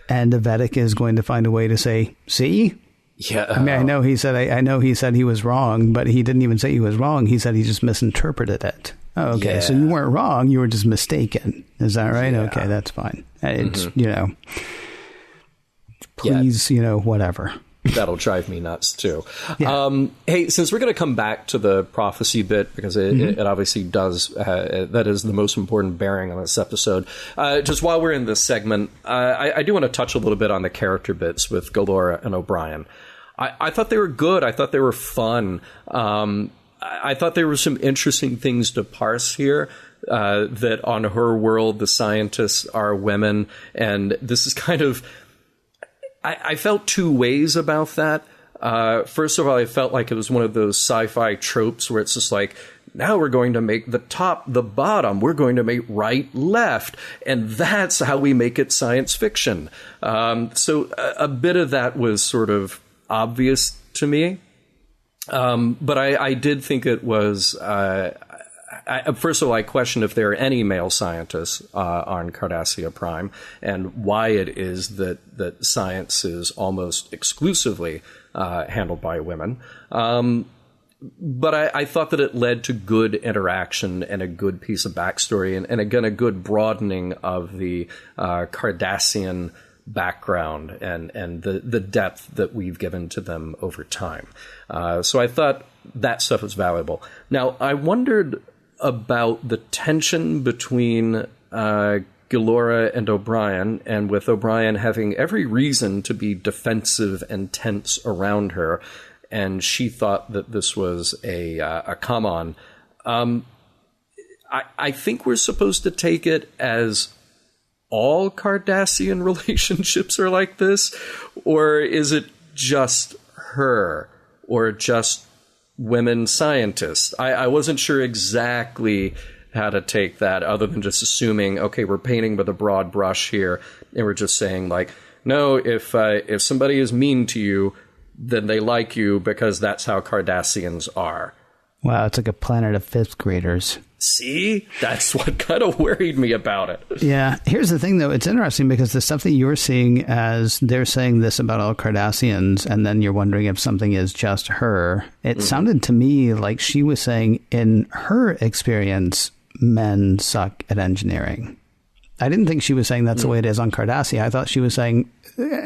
And the Vedic is going to find a way to say, see? Yeah. I mean, I know he said he was wrong, but he didn't even say he was wrong. He said he just misinterpreted it. Oh, okay. Yeah. So you weren't wrong. You were just mistaken. Is that right? Yeah. Okay, that's fine. It's, please, whatever. That'll drive me nuts too. Yeah. Hey, since we're going to come back to the prophecy bit, because it obviously does, that is the most important bearing on this episode. Just while we're in this segment, I do want to touch a little bit on the character bits with Galora and O'Brien. I thought they were good. I thought they were fun. I thought there were some interesting things to parse here. That on her world, the scientists are women, and this is kind of... I felt two ways about that. First of all, I felt like it was one of those sci-fi tropes where it's just like, now we're going to make the top the bottom. We're going to make right left. And that's how we make it science fiction. So a bit of that was sort of obvious to me. But I did think it was... first of all, I question if there are any male scientists on Cardassia Prime, and why it is that science is almost exclusively handled by women. But I thought that it led to good interaction and a good piece of backstory, and again, a good broadening of the Cardassian background and the depth that we've given to them over time. So I thought that stuff was valuable. Now, I wondered about the tension between Galora and O'Brien, and with O'Brien having every reason to be defensive and tense around her, and she thought that this was a come-on. I think we're supposed to take it as all Cardassian relationships are like this, or is it just her, or just women scientists? I wasn't sure exactly how to take that, other than just assuming, okay, we're painting with a broad brush here, and we're just saying, like, no, if somebody is mean to you, then they like you because that's how Cardassians are. Wow, it's like a planet of fifth graders. See? That's what kind of worried me about it. Yeah. Here's the thing, though. It's interesting because the stuff that you're seeing as they're saying this about all Cardassians, and then you're wondering if something is just her. It sounded to me like she was saying, in her experience, men suck at engineering. I didn't think she was saying that's the way it is on Cardassia. I thought she was saying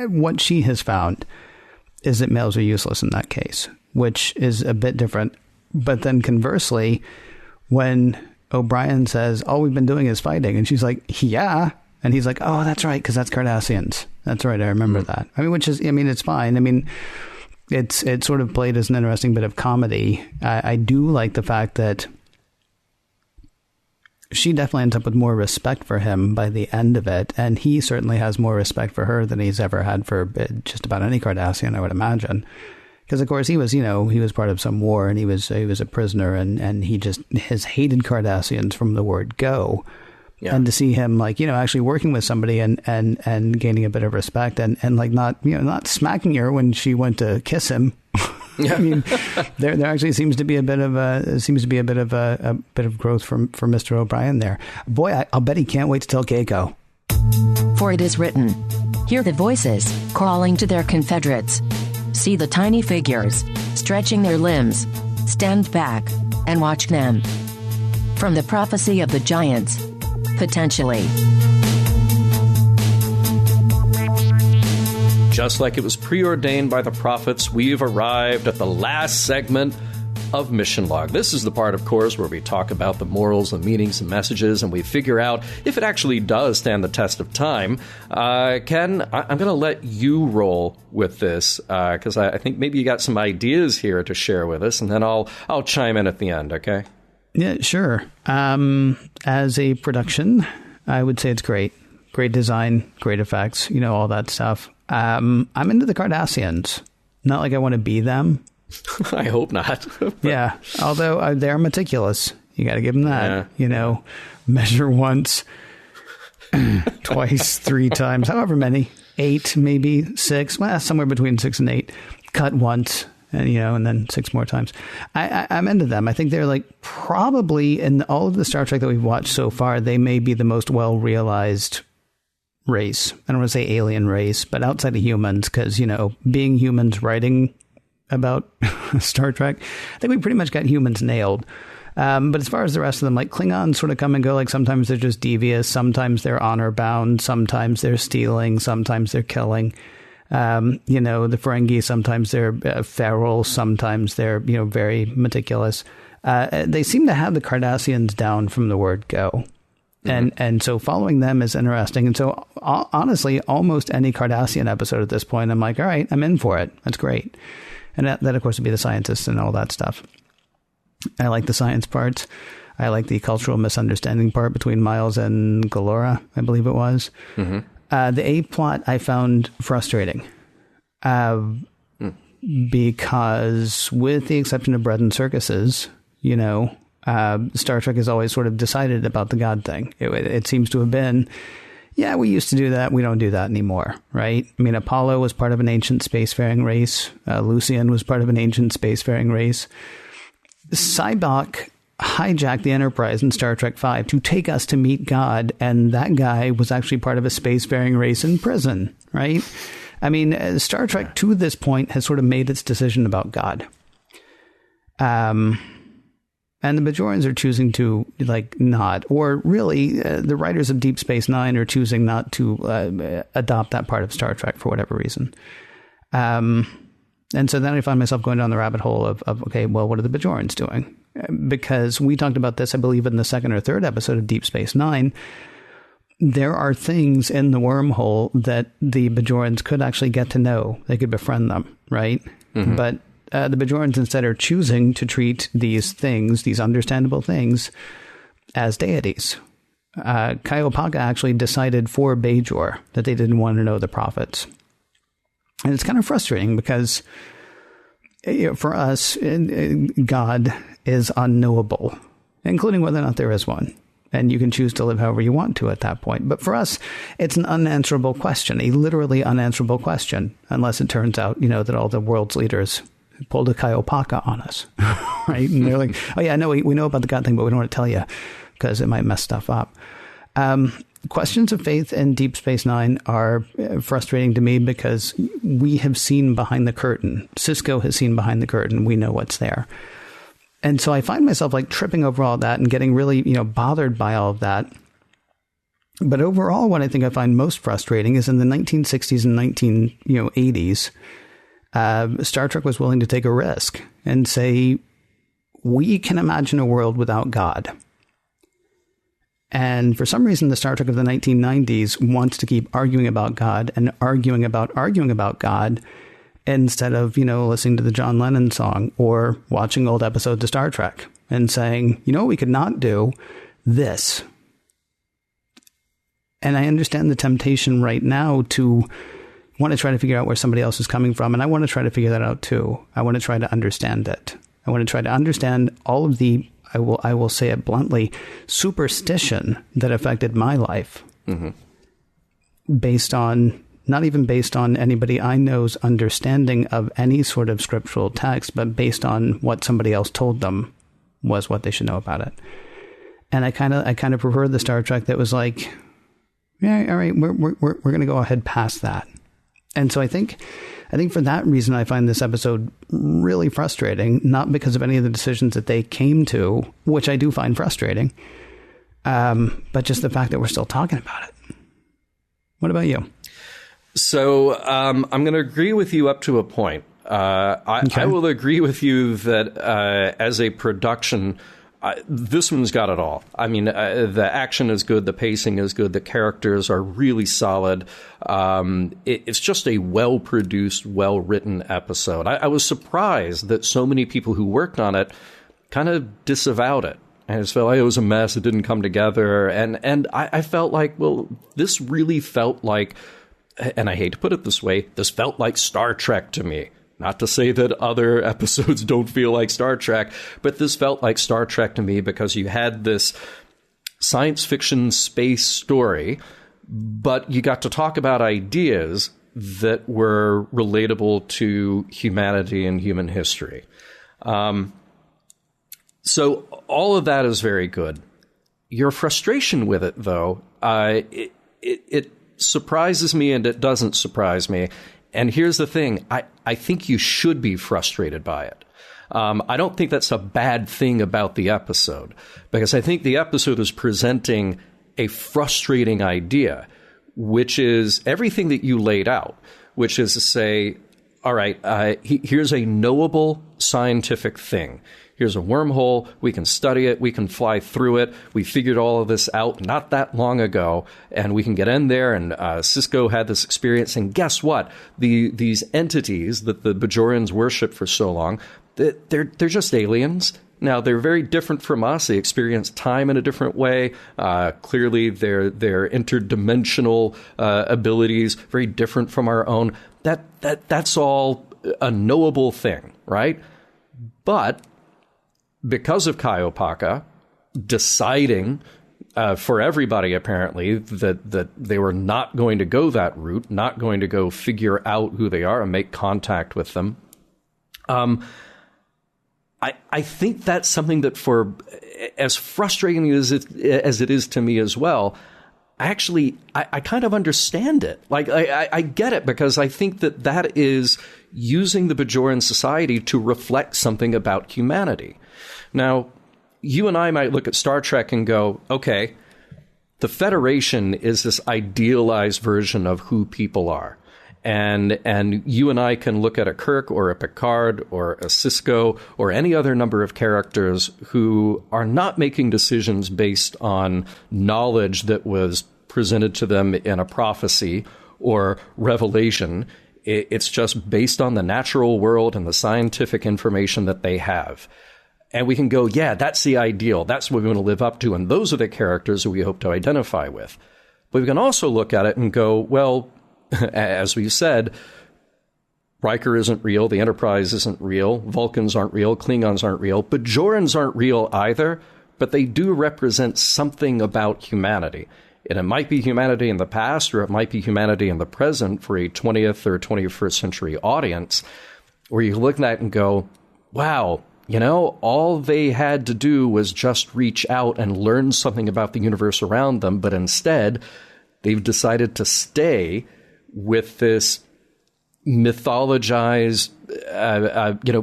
what she has found is that males are useless in that case, which is a bit different. But then conversely, when O'Brien says, all we've been doing is fighting, and she's like, yeah. And he's like, oh, that's right, because that's Cardassians. That's right, I remember that. I mean, it's fine. I mean, it's sort of played as an interesting bit of comedy. I do like the fact that she definitely ends up with more respect for him by the end of it, and he certainly has more respect for her than he's ever had for just about any Cardassian, I would imagine. Because, of course, he was part of some war, and he was a prisoner, and he just has hated Cardassians from the word go. Yeah. And to see him, actually working with somebody and gaining a bit of respect and not smacking her when she went to kiss him. Yeah. I mean, there actually seems to be a bit of growth from Mr. O'Brien there. Boy, I'll bet he can't wait to tell Keiko. For it is written, hear the voices calling to their confederates. See the tiny figures stretching their limbs. Stand back and watch them. From the prophecy of the giants, potentially. Just like it was preordained by the prophets, we've arrived at the last segment of Mission Log. This is the part, of course, where we talk about the morals, the meanings, and messages, and we figure out if it actually does stand the test of time. Ken, I'm going to let you roll with this, because I think maybe you got some ideas here to share with us, and then I'll chime in at the end, okay? Yeah, sure. As a production, I would say it's great. Great design, great effects, all that stuff. I'm into the Cardassians. Not like I want to be them. I hope not. Yeah, although they're meticulous. You got to give them that. Yeah. Measure once, twice, 3 times, however many, 8, maybe 6, somewhere between 6 and 8. Cut once, and then 6 more times. I'm into them. I think they're probably in all of the Star Trek that we've watched so far, they may be the most well-realized race. I don't want to say alien race, but outside of humans, because, being humans writing about Star Trek, I think we pretty much got humans nailed. But as far as the rest of them, Klingons sort of come and go. Sometimes they're just devious, sometimes they're honor bound, sometimes they're stealing, sometimes they're killing. The Ferengi, sometimes they're feral, sometimes they're, very meticulous. They seem to have the Cardassians down from the word go. And so following them is interesting. And so honestly, almost any Cardassian episode at this point, I'm like, all right, I'm in for it. That's great. And that of course, would be the scientists and all that stuff. I like the science parts. I like the cultural misunderstanding part between Miles and Galora, I believe it was. The A plot I found frustrating. Because with the exception of bread and circuses, Star Trek has always sort of decided about the God thing. It seems to have been, yeah, we used to do that. We don't do that anymore, right? I mean, Apollo was part of an ancient spacefaring race. Lucian was part of an ancient spacefaring race. Sybok hijacked the Enterprise in Star Trek V to take us to meet God, and that guy was actually part of a spacefaring race in prison, right? I mean, Star Trek to this point has sort of made its decision about God. And the Bajorans are choosing to, not. Or really, the writers of Deep Space Nine are choosing not to adopt that part of Star Trek for whatever reason. And so then I find myself going down the rabbit hole of okay, well, what are the Bajorans doing? Because we talked about this, I believe, in the second or third episode of Deep Space Nine. There are things in the wormhole that the Bajorans could actually get to know. They could befriend them, right? But the Bajorans instead are choosing to treat these things, these understandable things, as deities. Kaiopaka actually decided for Bajor that they didn't want to know the prophets. And it's kind of frustrating because for us, God is unknowable, including whether or not there is one. And you can choose to live however you want to at that point. But for us, it's an unanswerable question, a literally unanswerable question, unless it turns out, that all the world's leaders pulled a Kaiopaka on us, right? And they're like, oh yeah, no, we know about the God thing, but we don't want to tell you because it might mess stuff up. Questions of faith in Deep Space Nine are frustrating to me because we have seen behind the curtain. Sisko has seen behind the curtain. We know what's there. And so I find myself tripping over all that and getting really, bothered by all of that. But overall, what I think I find most frustrating is in the 1960s and 1980s, Star Trek was willing to take a risk and say, we can imagine a world without God. And for some reason, the Star Trek of the 1990s wants to keep arguing about God and arguing about God instead of, listening to the John Lennon song or watching old episodes of Star Trek and saying, we could not do this. And I understand the temptation right now to want to try to figure out where somebody else is coming from. And I want to try to figure that out too. I want to try to understand it. I want to try to understand all of the, I will say it bluntly, superstition that affected my life. Based on, not even based on anybody I know's understanding of any sort of scriptural text, but based on what somebody else told them was what they should know about it. And I kind of prefer the Star Trek that was like, yeah, all right, we're going to go ahead past that. And so I think for that reason, I find this episode really frustrating, not because of any of the decisions that they came to, which I do find frustrating, but just the fact that we're still talking about it. What about you? So I'm going to agree with you up to a point. I will agree with you that as a production, this one's got it all. I mean, the action is good. The pacing is good. The characters are really solid. It's just a well-produced, well-written episode. I was surprised that so many people who worked on it kind of disavowed it. And just felt like it was a mess. It didn't come together. And I felt like, well, this really felt like, and I hate to put it this way, this felt like Star Trek to me. Not to say that other episodes don't feel like Star Trek, but this felt like Star Trek to me because you had this science fiction space story, but you got to talk about ideas that were relatable to humanity and human history. So all of that is very good. Your frustration with it, though, it surprises me and it doesn't surprise me. And here's the thing. I think you should be frustrated by it. I don't think that's a bad thing about the episode, because I think the episode is presenting a frustrating idea, which is everything that you laid out, which is to say, all right, here's a knowable scientific thing. Here's a wormhole. We can study it. We can fly through it. We figured all of this out not that long ago, and we can get in there. And Cisco had this experience. And guess what? These entities that the Bajorans worship for so long, they're just aliens. Now, they're very different from us. They experience time in a different way. Clearly, their interdimensional abilities very different from our own. That's all a knowable thing, right? But because of Kaiopaka deciding for everybody, apparently, that they were not going to go that route, not going to go figure out who they are and make contact with them, I think that's something that, for as frustrating as it is to me as well, I kind of understand it. Like, I get it, because I think that is using the Bajoran society to reflect something about humanity. Now, you and I might look at Star Trek and go, okay, the Federation is this idealized version of who people are. And you and I can look at a Kirk or a Picard or a Cisco or any other number of characters who are not making decisions based on knowledge that was presented to them in a prophecy or revelation. It's just based on the natural world and the scientific information that they have. And we can go, yeah, that's the ideal. That's what we want to live up to. And those are the characters that we hope to identify with. But we can also look at it and go, well, as we said, Riker isn't real. The Enterprise isn't real. Vulcans aren't real. Klingons aren't real. Bajorans aren't real either, but they do represent something about humanity. And it might be humanity in the past, or it might be humanity in the present for a 20th or 21st century audience, where you look at that and go, wow, you know, all they had to do was just reach out and learn something about the universe around them, but instead they've decided to stay with this mythologized,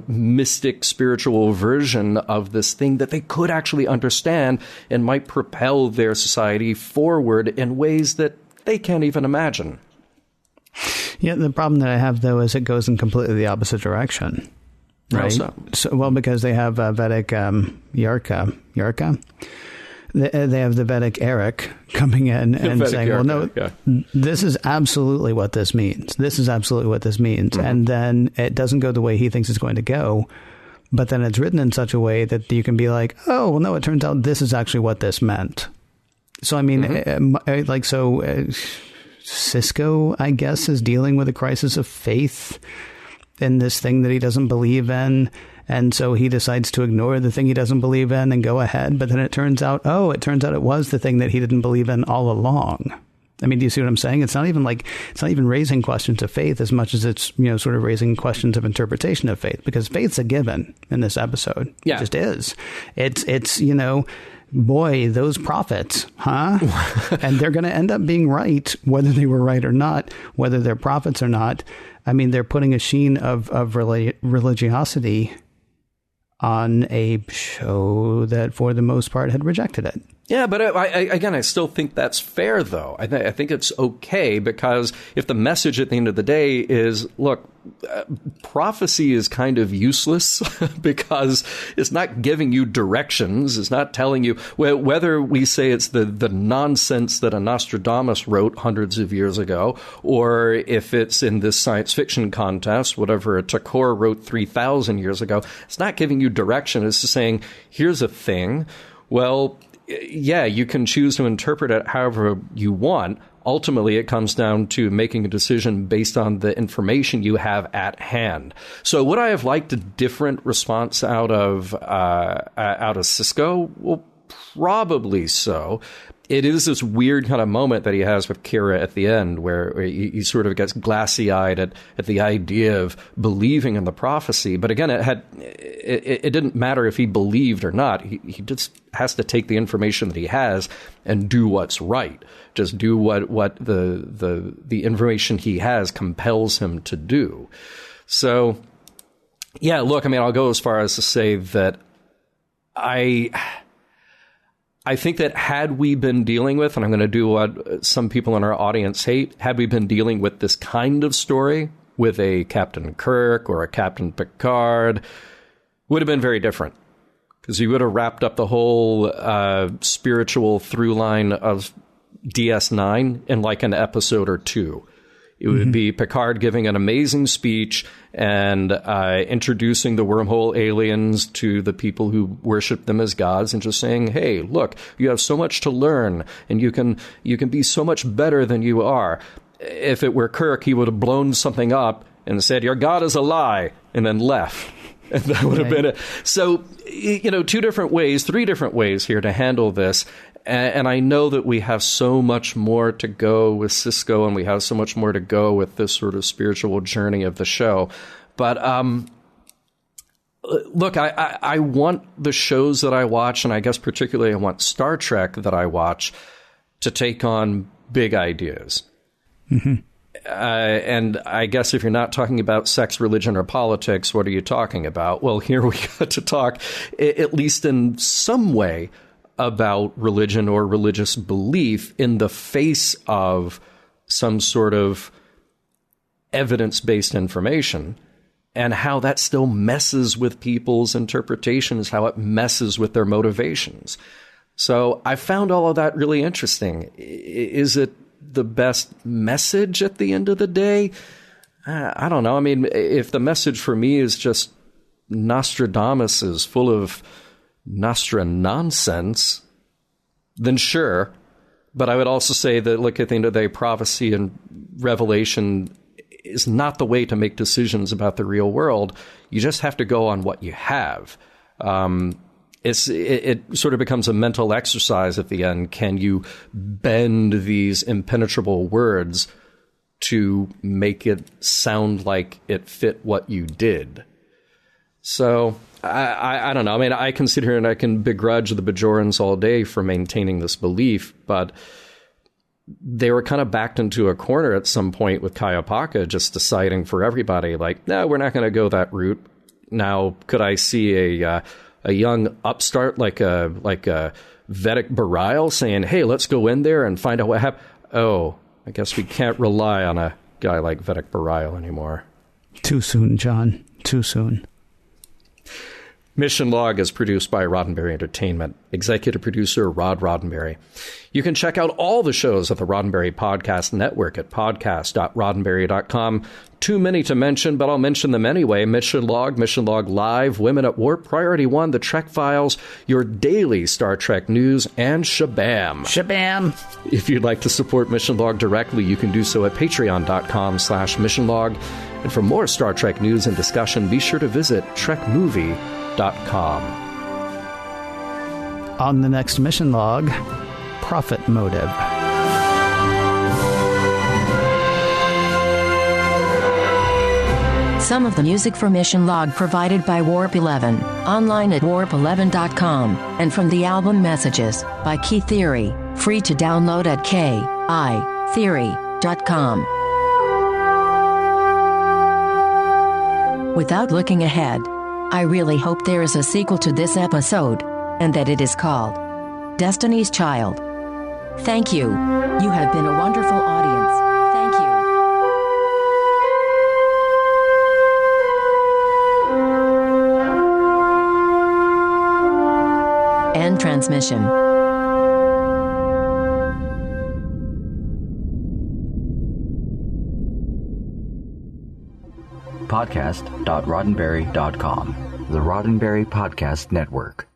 mystic spiritual version of this thing that they could actually understand and might propel their society forward in ways that they can't even imagine. Yeah, the problem that I have, though, is it goes in completely the opposite direction. Right? Well, because they have Vedic Yarka. They have the Vedic Eric coming in and saying, well, no, this is absolutely what this means. This is absolutely what this means. Mm-hmm. And then it doesn't go the way he thinks it's going to go. But then it's written in such a way that you can be like, oh, well, no, it turns out this is actually what this meant. So, I mean, Cisco, I guess, is dealing with a crisis of faith in this thing that he doesn't believe in. And so he decides to ignore the thing he doesn't believe in and go ahead. But then it turns out it was the thing that he didn't believe in all along. I mean, do you see what I'm saying? It's not even raising questions of faith as much as it's, sort of raising questions of interpretation of faith, because faith's a given in this episode. Yeah. It just is. It's boy, those prophets, huh? And they're going to end up being right, whether they were right or not, whether they're prophets or not. I mean, they're putting a sheen of religiosity on a show that, for the most part, had rejected it. Yeah, but I still think that's fair, though. I think it's okay, because if the message at the end of the day is, look, prophecy is kind of useless because it's not giving you directions. It's not telling you, whether we say it's the nonsense that a Nostradamus wrote hundreds of years ago, or if it's in this science fiction contest, whatever a Takor wrote 3,000 years ago, it's not giving you direction. It's just saying, here's a thing. Well, yeah, you can choose to interpret it however you want. Ultimately, it comes down to making a decision based on the information you have at hand. So would I have liked a different response out of Cisco? Well, probably so. It is this weird kind of moment that he has with Kira at the end, where he sort of gets glassy-eyed at the idea of believing in the prophecy. But again, it didn't matter if he believed or not. He just has to take the information that he has and do what's right. Just do what the information he has compels him to do. So, yeah, look, I mean, I'll go as far as to say that I I think that had we been dealing with, and I'm going to do what some people in our audience hate, had we been dealing with this kind of story with a Captain Kirk or a Captain Picard, would have been very different. Because you would have wrapped up the whole spiritual through line of DS9 in like an episode or two. It would be Picard giving an amazing speech and introducing the wormhole aliens to the people who worship them as gods and just saying, hey, look, you have so much to learn and you can be so much better than you are. If it were Kirk, he would have blown something up and said, your god is a lie, and then left. And that would have been it. So, you know, three different ways here to handle this. And I know that we have so much more to go with Sisko, and we have so much more to go with this sort of spiritual journey of the show. But look, I want the shows that I watch, and I guess particularly I want Star Trek that I watch, to take on big ideas. And I guess if you're not talking about sex, religion, or politics, what are you talking about? Well, here we got to talk, at least in some way, about religion or religious belief in the face of some sort of evidence-based information, and how that still messes with people's interpretations, how it messes with their motivations. So I found all of that really interesting. Is it the best message at the end of the day? I don't know. I mean, if the message for me is just Nostradamus is full of Nostra nonsense, then sure. But I would also say that, look, at the end of the day, prophecy and revelation is not the way to make decisions about the real world. You just have to go on what you have. It sort of becomes a mental exercise at the end. Can you bend these impenetrable words to make it sound like it fit what you did? So I don't know. I mean, I can sit here and I can begrudge the Bajorans all day for maintaining this belief, but they were kind of backed into a corner at some point with Kayapaka just deciding for everybody, like, no, we're not going to go that route. Now, could I see a young upstart like a Vedic Bareil saying, hey, let's go in there and find out what happened? Oh, I guess we can't rely on a guy like Vedic Bareil anymore. Too soon, John. Too soon. Mission Log is produced by Roddenberry Entertainment. Executive producer Rod Roddenberry. You can check out all the shows of the Roddenberry Podcast Network at podcast.roddenberry.com. Too many to mention, but I'll mention them anyway. Mission Log Live, Women at Warp, Priority One, The Trek Files, your daily Star Trek news, and Shabam. Shabam! If you'd like to support Mission Log directly, you can do so at patreon.com/missionlog. And for more Star Trek news and discussion, be sure to visit trekmovie.com. On the next Mission Log, profit motive. Some of the music for Mission Log provided by Warp 11, online at warp11.com, and from the album Messages by Key Theory, free to download at kitheory.com. Without looking ahead, I really hope there is a sequel to this episode, and that it is called Destiny's Child. Thank you. You have been a wonderful audience. Thank you. End transmission. Podcast.roddenberry.com, the Roddenberry Podcast Network.